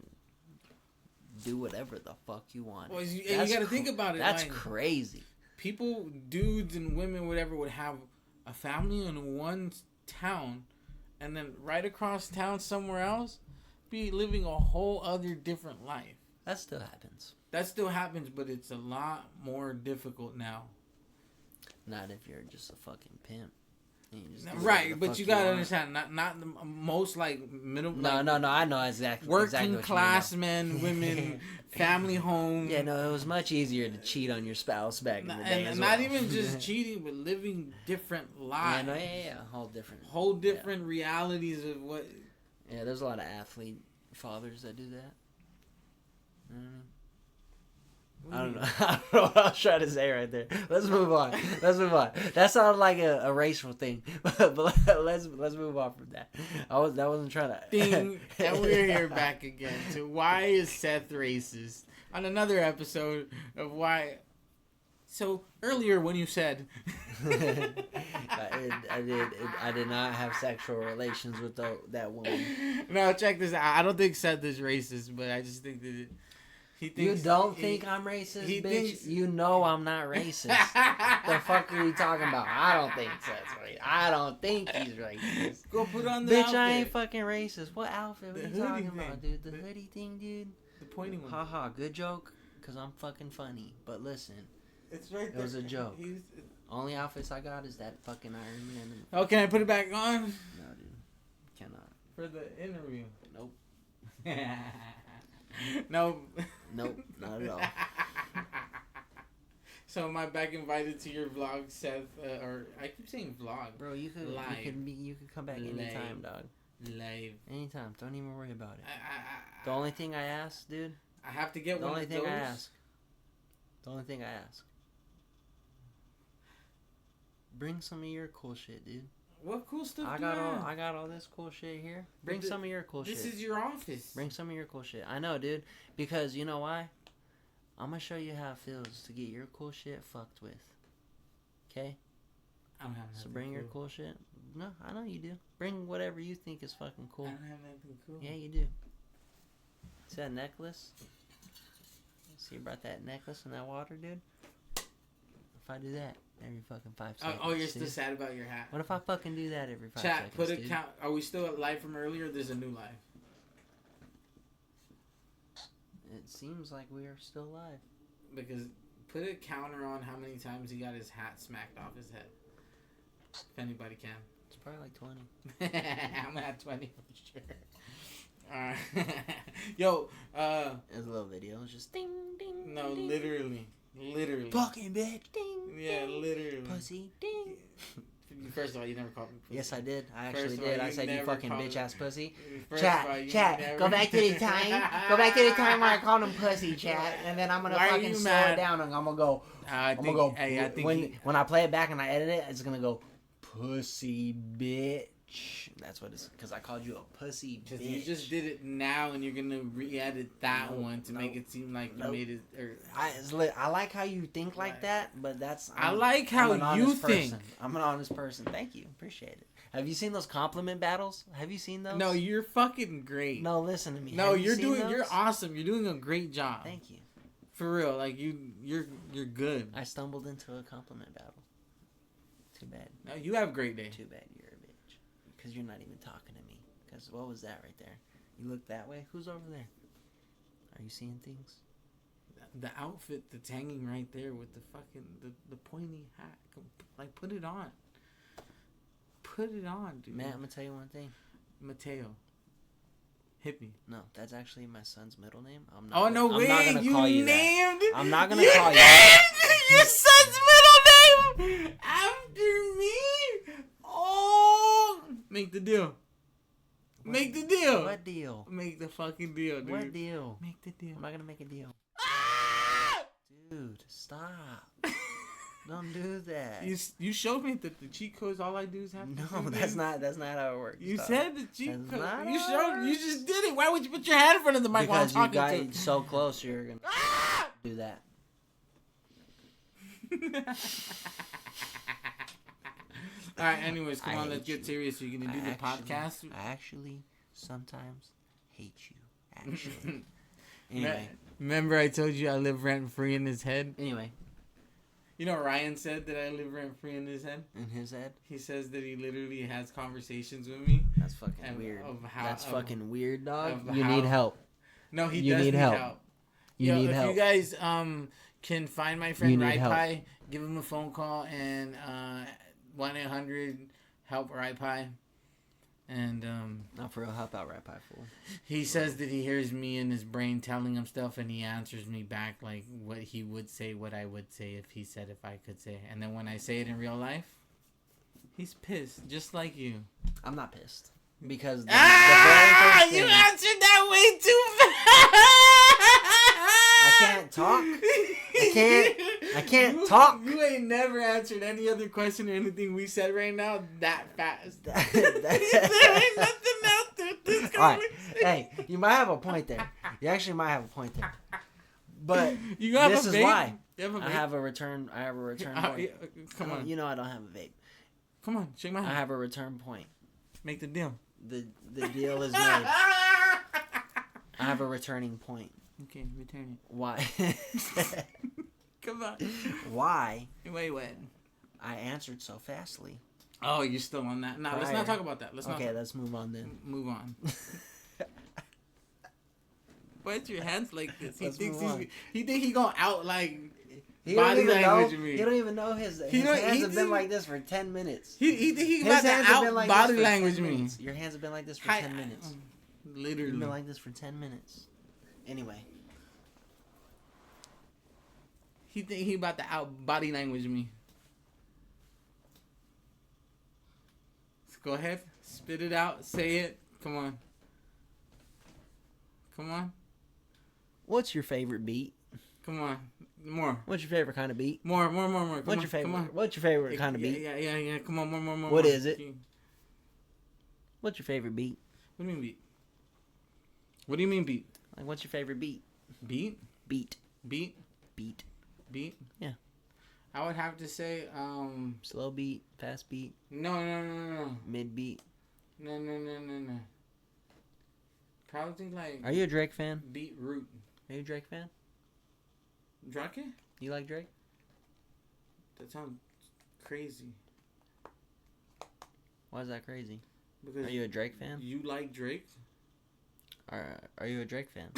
do whatever the fuck you want. Well, you got to think about it. That's like, crazy. People, dudes and women, whatever, would have a family in one town, and then right across town somewhere else, be living a whole other different life. That still happens. That still happens, but it's a lot more difficult now. Not if you're just a fucking pimp. Right, but you gotta understand, not the most like middle. No, I know exactly. Working class men, women, family homes. Yeah, no, it was much easier to cheat on your spouse back in the day. And not even just cheating, but living different lives. Yeah, whole different realities of what. Yeah, there's a lot of athlete fathers that do that. I don't know. I don't know what I was trying to say right there. Let's move on. That sounded like a racial thing, but let's move on from that. I wasn't trying to. Ding, and we're here back again to why is Seth racist on another episode of why. So earlier when you said, I did not have sexual relations with that woman. No, check this out. I don't think Seth is racist, but I just think that. You don't think I'm racist, bitch? You know I'm not racist. The fuck are you talking about? I don't think Seth's racist. I don't think he's racist. Go put on the bitch, outfit. I ain't fucking racist. What outfit? What are you talking about, dude? The hoodie thing, dude? The pointy one. Haha, good joke, because I'm fucking funny. But listen, it's right there. It was a joke. Only outfits I got is that fucking Iron Man. Oh, can I put it back on? No, dude. Cannot. For the interview? Nope. Nope, not at all. So am I back invited to your vlog, Seth? Or I keep saying vlog. Bro, you could come back anytime, dog. Live. Anytime. Don't even worry about it. The only thing I ask, dude. I have to get one of those. The only thing I ask. Bring some of your cool shit, dude. What cool stuff I got all this cool shit here. Bring some of your cool shit. This is your office. Bring some of your cool shit. I know, dude. Because you know why? I'm gonna show you how it feels to get your cool shit fucked with. Okay? I don't have nothing. So bring your cool shit. No, I know you do. Bring whatever you think is fucking cool. I don't have nothing cool. Yeah, you do. See that necklace? See you brought that necklace in that water, dude? If I do that every fucking 5 seconds. Oh, you're still sad about your hat. What if I fucking do that every 5 seconds? Chat, put a count. Are we still live from earlier? There's a new live. It seems like we are still live. Because put a counter on how many times he got his hat smacked off his head. If anybody can. It's probably like 20. I'm at 20 for sure. Alright. Yo, It's a little video. It's just ding, ding. No, ding. Literally. Fucking bitch. Ding. Yeah, ding. literally. Pussy. Ding. First of all, you never called me pussy. Yes, I did. I actually did. I said you fucking bitch ass pussy. Chat. Go back to the time. Go back to the time where I called him pussy, chat. And then I'm gonna fucking slow it down and I'm gonna go. When I play it back and I edit it, it's gonna go pussy bitch. That's what it's because I called you a pussy bitch. You just did it now and you're gonna re-edit that one to make it seem like you made it. I like how you think like that, but I like how you think. I'm an honest person. Thank you, appreciate it. Have you seen those compliment battles? Have you seen those? No, you're fucking great. No, listen to me. No, you're awesome. You're doing a great job. Thank you. For real, like you're good. I stumbled into a compliment battle. Too bad. No, you have a great day. Too bad you're a bitch. Because you're not even talking to me. Because what was that right there? You look that way? Who's over there? Are you seeing things? The outfit that's hanging right there with the fucking the pointy hat. Like put it on. Put it on, dude. Man, I'm gonna tell you one thing. Mateo. Hippie. No, that's actually my son's middle name. I'm not I'm not gonna call you named that. I'm not gonna you call you that. Your son's middle name after me. Oh, make the deal. Make the deal. What deal? Make the fucking deal, dude. What deal? Make the deal. I'm not gonna make a deal. Ah! Dude, stop. Don't do that. You showed me that the cheat codes. All I do is have. No, that's not how it works. You said the cheat code. You showed. You just did it. Why would you put your hand in front of the mic while I'm talking to you? Because you got so close, you're gonna do that. All right. Anyways, come on. Let's get serious. You're gonna do the podcast. I actually sometimes hate you. Actually. Anyway. Remember I told you I live rent free in his head. Anyway. You know Ryan said that I live rent free in his head? In his head? He says that he literally has conversations with me. That's fucking weird. That's fucking weird, dog. You need help. No, he does need help. You need help. If you guys can find my friend RiPie, give him a phone call and 1-800-HELP-RiPie. And not for real, help out RiPie fool. He says that he hears me in his brain telling him stuff, and he answers me back like what he would say, what I would say if he said if I could say. And then when I say it in real life, he's pissed, just like you. I'm not pissed because you answered that way too fast. I can't talk. I can't talk. You ain't never answered any other question or anything we said right now that fast. There ain't nothing else to this conversation. All right. Hey, you might have a point there. You actually might have a point there. But you have this a is vape? why. You have a vape? I have a return point. Come on. You know I don't have a vape. Come on, shake my hand. I have a return point. Make the deal. The deal is made. I have a returning point. Okay, return it. Why? Come on. Why? Wait, what? I answered so fastly. Oh, you're still on that? No, let's not talk about that. Let's move on then. Move on. Why's your hands like this? He thinks he gonna out like body language me. He don't even know his hands have been like this for 10 minutes. He about to out like body language me. Your hands have been like this for 10 minutes. Literally. You've been like this for 10 minutes. Anyway. He think he about to out body language me. So go ahead. Spit it out. Say it. Come on. Come on. What's your favorite beat? Come on. More. What's your favorite kind of beat? More. What's your favorite kind of beat? Yeah. Come on. More. What is it? What's your favorite beat? What do you mean beat? What do you mean beat? Like, what's your favorite beat? Beat? Beat. Yeah. I would have to say slow beat, fast beat. No. Mid beat. No. Probably like. Are you a Drake fan? Beetroot. Are you a Drake fan? Drake? You like Drake? That sounds crazy. Why is that crazy? Because are you a Drake fan? You like Drake? Are you a Drake fan?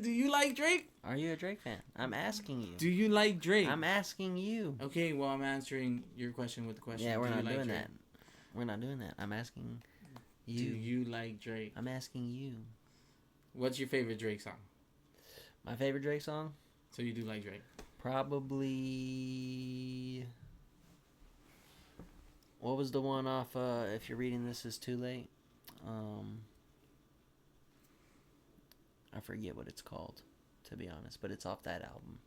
Do you like Drake? Are you a Drake fan? I'm asking you. Do you like Drake? I'm asking you. Okay, well, I'm answering your question with the question. Yeah, we're not doing that. We're not doing that. I'm asking you. Do you like Drake? I'm asking you. What's your favorite Drake song? My favorite Drake song? So you do like Drake? Probably. What was the one off? If you're reading this, is too late. I forget what it's called, to be honest, but it's off that album.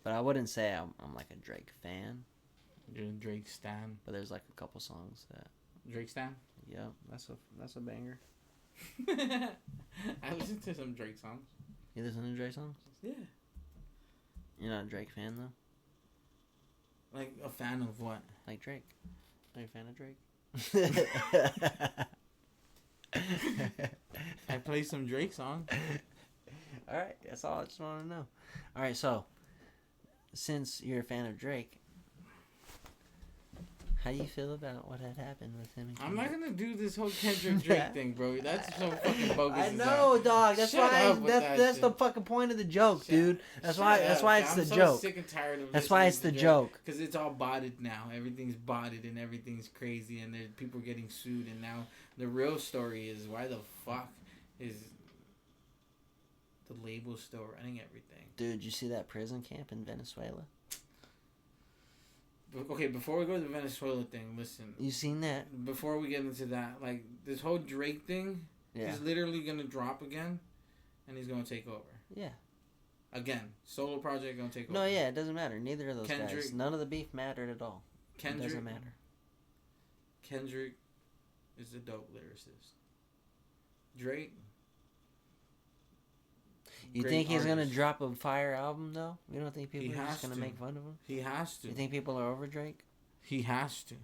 But I wouldn't say I'm like a Drake fan. You're a Drake stan. But there's like a couple songs that. Drake stan? Yeah, that's a banger. I listen to some Drake songs. You listen to Drake songs? Yeah. You're not a Drake fan though? Like a fan of what? Like Drake. Are you a fan of Drake? I play some Drake songs. Alright, that's all I just want to know. Alright, so since you're a fan of Drake, how do you feel about what had happened with him and Kendrick? I'm not gonna do this whole Kendrick Drake thing, bro. That's so fucking bogus. I know, dog. That's that's the fucking point of the joke, dude. That's why it's the joke. I'm so sick and tired of that's why it's the joke. Because it's all botted now. Everything's botted and everything's crazy, and people are getting sued. And now the real story is why the fuck is the label still running everything? Dude, you see that prison camp in Venezuela? Okay, before we go to the Venezuela thing, listen. You seen that? Before we get into that, like, this whole Drake thing, he's literally going to drop again, and he's going to take over. Yeah. Again. Solo project going to take over. No, yeah, it doesn't matter. Neither of those guys. None of the beef mattered at all. It doesn't matter. Kendrick is a dope lyricist. Drake. You think he's going to drop a fire album, though? You don't think people are just going to make fun of him? He has to. You think people are over Drake? He has to.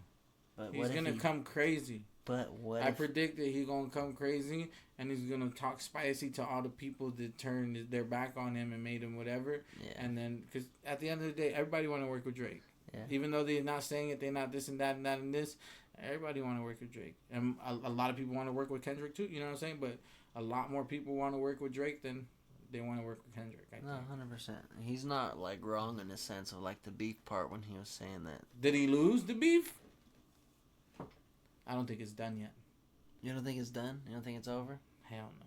But he's going to come crazy. But what I predict that he's going to come crazy, and he's going to talk spicy to all the people that turned their back on him and made him whatever. Yeah. And then, because at the end of the day, everybody want to work with Drake. Yeah. Even though they're not saying it, they're not this and that and that and this. Everybody want to work with Drake, and a lot of people want to work with Kendrick too. You know what I'm saying? But a lot more people want to work with Drake than they want to work with Kendrick. I think. No, 100%. He's not like wrong in the sense of like the beef part when he was saying that. Did he lose the beef? I don't think it's done yet. You don't think it's done? You don't think it's over? Hell no.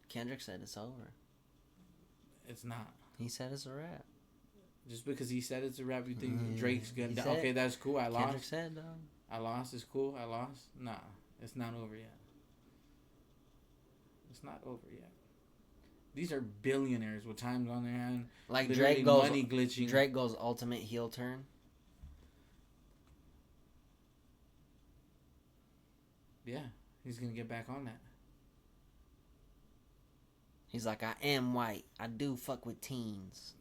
Kendrick said it's over. It's not. He said it's a wrap. Just because he said it's a wrap, you think Drake's gonna? Okay, that's cool. I lost. Kendrick said, dog. I lost. It's cool. I lost. Nah, it's not over yet. It's not over yet. These are billionaires with times on their hand. Like Drake goes, money glitching. Drake goes ultimate heel turn. Yeah, he's gonna get back on that. He's like, I am white. I do fuck with teens.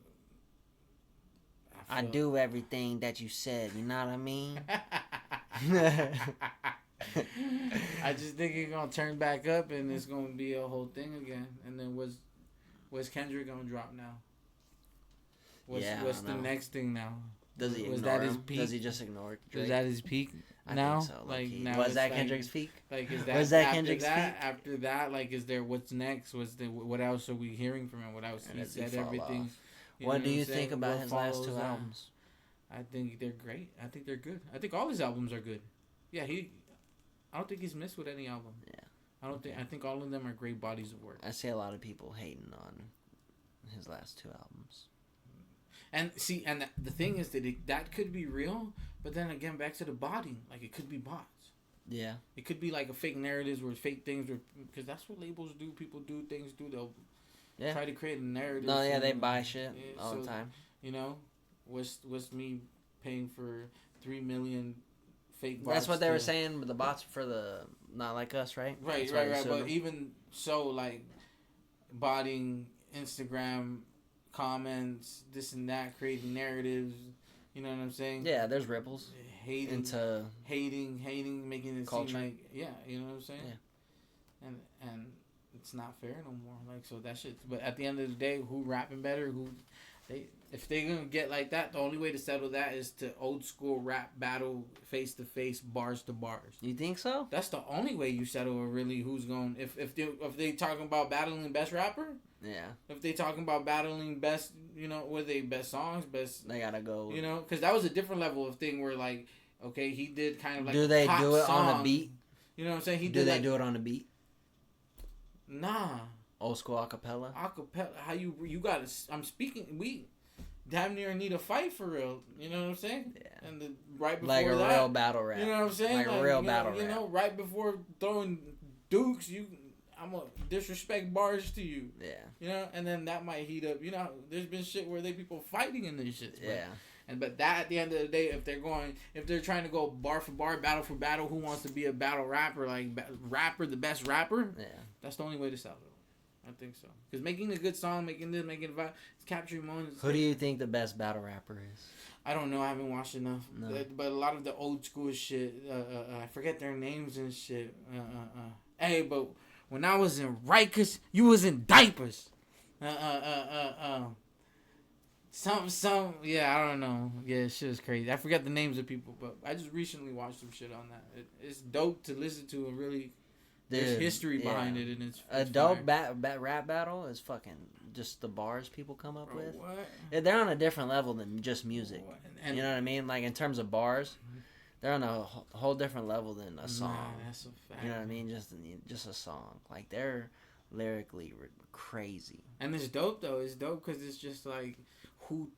I do everything that you said. You know what I mean? I just think it's gonna turn back up, and it's gonna be a whole thing again. And then what's Kendrick gonna drop now? What's the next thing now? Does he ignore him? His peak? Does he just ignore Drake? Is that his peak now? I think so. Like now was that Kendrick's peak? Like is that was that Kendrick's peak? After that, like is there what's next? What else are we hearing from him? What else he said everything? What do you think about his last two albums? I think they're great. I think they're good. I think all his albums are good. Yeah, I don't think he's missed with any album. Yeah. I think all of them are great bodies of work. I see a lot of people hating on his last two albums. And see, and the thing is that that could be real, but then again, back to the body, like it could be bots. Yeah. It could be like a fake narratives or fake things, because that's what labels do. People do things. They'll try to create a narrative. No, yeah, they buy shit all the time. You know, what's me paying for 3 million fake bots? That's what they were saying. But the bots for the Not Like Us, right? Right. But even so, like botting Instagram comments, this and that, creating narratives. You know what I'm saying? Yeah, there's ripples. Hating, making it culture. seem like you know what I'm saying? Yeah. And it's not fair no more. Like so that shit. But at the end of the day, who rapping better? If they're gonna get like that, the only way to settle that is to old school rap battle, face to face, bars to bars. You think so? That's the only way you settle a really who's going. If they talking about battling best rapper. Yeah. If they talking about battling best, you know, what they best songs, best. They gotta go. You know, because that was a different level of thing where like, okay, he did kind of like. Do they do it on the beat? You know what I'm saying? Do they do it on the beat? Nah. Old school acapella. Acapella. How you got to? I'm speaking. We damn near need a fight for real. You know what I'm saying? Yeah. And right before like a that, real battle rap. You know what I'm saying? Like a real battle rap. You know, right before throwing dukes, I'm gonna disrespect bars to you. Yeah. You know, and then that might heat up. You know, there's been shit where people fighting in these shits. Yeah. But that at the end of the day, if they're trying to go bar for bar, battle for battle, who wants to be a battle rapper, like the best rapper? Yeah. That's the only way to sell it. I think so. Because making a good song, making it vibe, it's capturing moments. Who do you think the best battle rapper is? I don't know. I haven't watched enough. No. But a lot of the old school shit, I forget their names and shit. Hey, but when I was in Rikers, you was in diapers. Some, yeah, I don't know. Yeah, shit is crazy. I forget the names of people, but I just recently watched some shit on that. It's dope to listen to and really. There's history behind it, and it's a dope rap battle is fucking just the bars people come up with. What? They're on a different level than just music. And you know what I mean? Like in terms of bars, they're on a whole different level than a song. Nah, that's a fact. You know what I mean? Just a song. Like they're lyrically crazy. And it's dope though. It's dope because it's just like who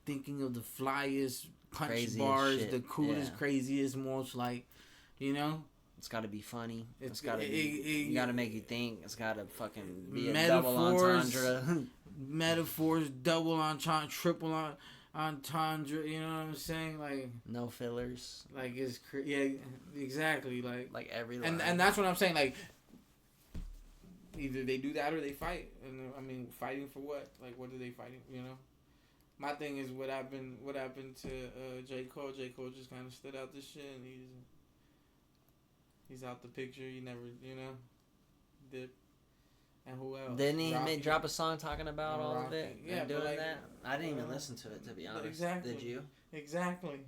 thinking of the flyest punch craziest bars, shit. The coolest, craziest, most like, you know. It's got to be funny. It's got to be. You got to make you think. It's got to fucking be a double entendre. Metaphors, double entendre, triple entendre. You know what I'm saying? Like no fillers. Like it's yeah, exactly. Like every line. And that's what I'm saying. Like either they do that or they fight. And I mean, fighting for what? Like what are they fighting? You know. My thing is what happened to J. Cole. J. Cole just kind of stood out this shit, and he's out the picture. You never, you know, did. And who else? Didn't he drop a song talking about all Rocky. of it? Yeah, doing like, that. I didn't even listen to it, to be honest. Exactly. Did you? Exactly.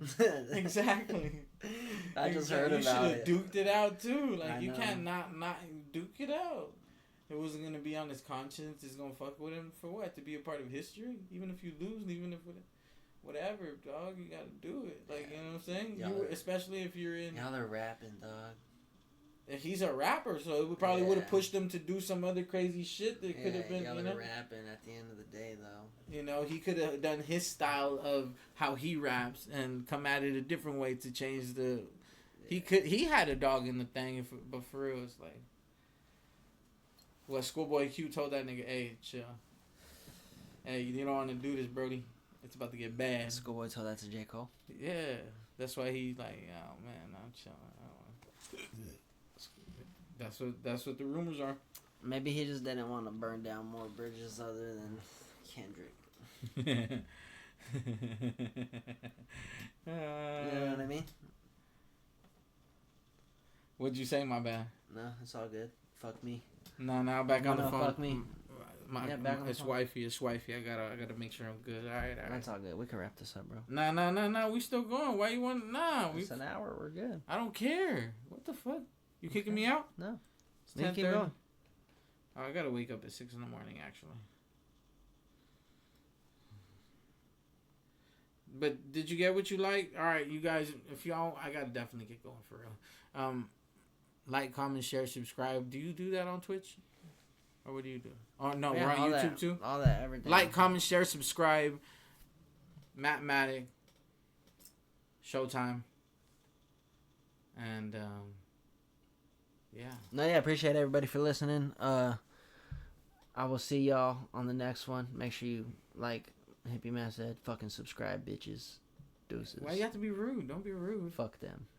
Exactly. I just heard about it. You should have duked it out too. Like you can't not duke it out. It wasn't gonna be on his conscience. It's gonna fuck with him for what? To be a part of history. Even if you lose, even if whatever, dog, you gotta do it. Like you know what I'm saying? Especially if you're in. Y'all are rapping, dog. He's a rapper, so it probably would have pushed him to do some other crazy shit that could have been. Y'all are rapping at the end of the day, though. You know, he could have done his style of how he raps and come at it a different way to change the. Yeah. He had a dog in the thing, but for real, it's like. Well, Schoolboy Q told that nigga, "Hey, chill. Hey, you don't want to do this, Brody. It's about to get bad." Schoolboy told that to J. Cole. Yeah, that's why he like, oh man, I'm chilling. That's what the rumors are. Maybe he just didn't want to burn down more bridges other than Kendrick. You know what I mean? What'd you say, my bad? No, it's all good. Fuck me. No, back on the phone. Fuck me. It's wifey. I gotta make sure I'm good. All right. That's all good. We can wrap this up, bro. Nah. We still going. Why you want? Nah, it's an hour. We're good. I don't care. What the fuck? You kicking me out? No. It's 10:30. Oh, I gotta wake up at 6 a.m. actually. But did you get what you like? All right, you guys. If y'all, I gotta definitely get going for real. Like, comment, share, subscribe. Do you do that on Twitch? Or what do you do? Oh no, we're on YouTube too. All that, everything. Like, comment, share, subscribe. Mattmatic. Showtime. And yeah. No, yeah, appreciate everybody for listening. I will see y'all on the next one. Make sure you, like Hippie Matt said, fucking subscribe, bitches. Deuces. Why you have to be rude? Don't be rude. Fuck them.